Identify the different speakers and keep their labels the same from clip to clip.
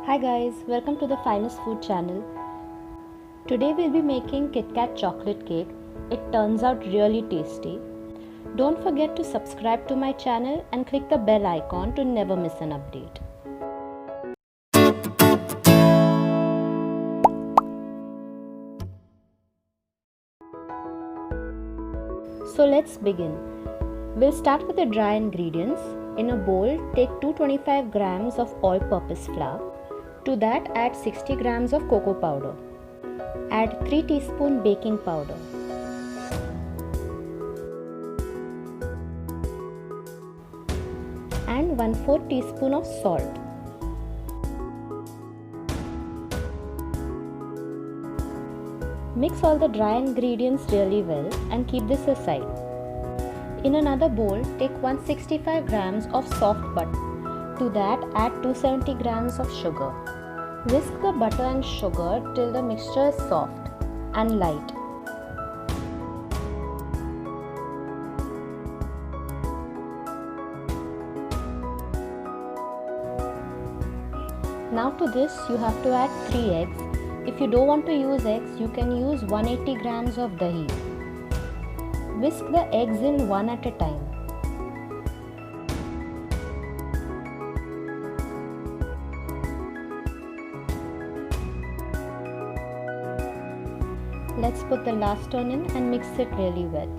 Speaker 1: Hi guys, welcome to the Finest Food channel. Today we'll be making Kit Kat chocolate cake. It turns out really tasty. Don't forget to subscribe to my channel and click the bell icon to never miss an update. So let's begin. We'll start with the dry ingredients. In a bowl, take 225 grams of all-purpose flour. To that, add 60 grams of cocoa powder. Add 3 teaspoon baking powder. And 1/4 teaspoon of salt. Mix all the dry ingredients really well and keep this aside. In another bowl, take 165 grams of soft butter. To that, add 270 grams of sugar. Whisk the butter and sugar till the mixture is soft and light. Now to this you have to add 3 eggs. If you don't want to use eggs, you can use 180 grams of dahi. Whisk the eggs in one at a time. Let's put the last one in and mix it really well.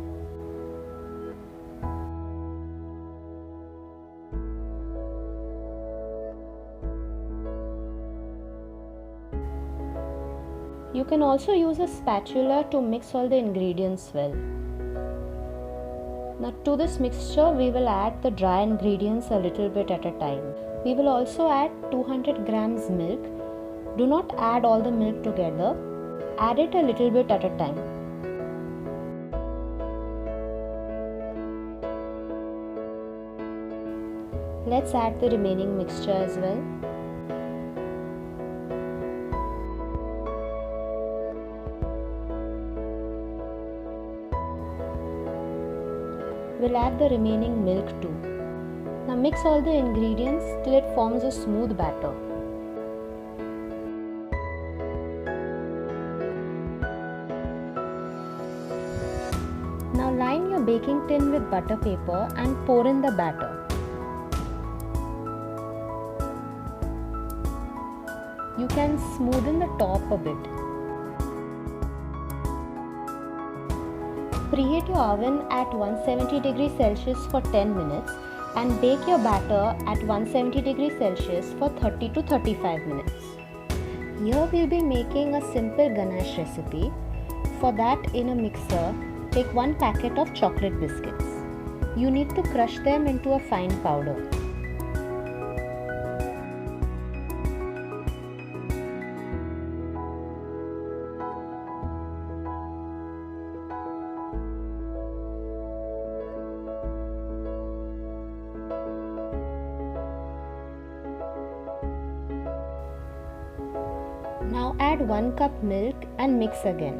Speaker 1: You can also use a spatula to mix all the ingredients well. Now to this mixture we will add the dry ingredients a little bit at a time. We will also add 200 grams milk. Do not add all the milk together. Add it a little bit at a time. Let's add the remaining mixture as well. We'll add the remaining milk too. Now mix all the ingredients till it forms a smooth batter. Now line your baking tin with butter paper and pour in the batter. You can smoothen the top a bit. Preheat your oven at 170 degrees Celsius for 10 minutes and bake your batter at 170 degrees Celsius for 30 to 35 minutes. Here we'll be making a simple ganache recipe. For that, in a mixer, take 1 packet of chocolate biscuits. You need to crush them into a fine powder. Now add 1 cup milk and mix again.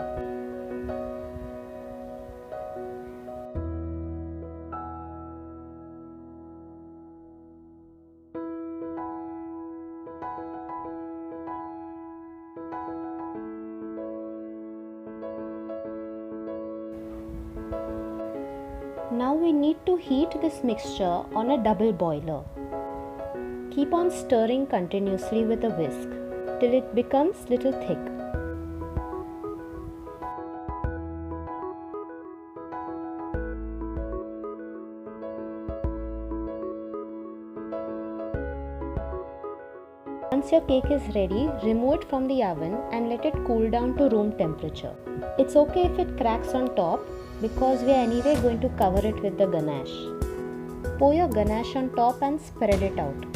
Speaker 1: Now we need to heat this mixture on a double boiler. Keep on stirring continuously with a whisk till it becomes little thick. Once your cake is ready, remove it from the oven and let it cool down to room temperature. It's okay if it cracks on top because we are anyway going to cover it with the ganache. Pour your ganache on top and spread it out.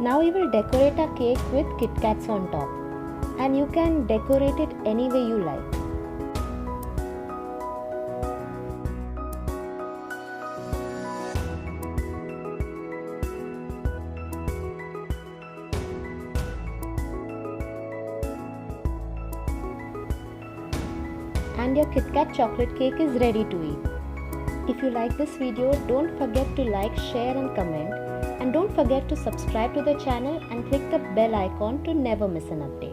Speaker 1: Now we will decorate our cake with Kit Kats on top, and you can decorate it any way you like. and your KitKat chocolate cake is ready to eat. If you like this video, don't forget to like, share and comment, and don't forget to subscribe to the channel and click the bell icon to never miss an update.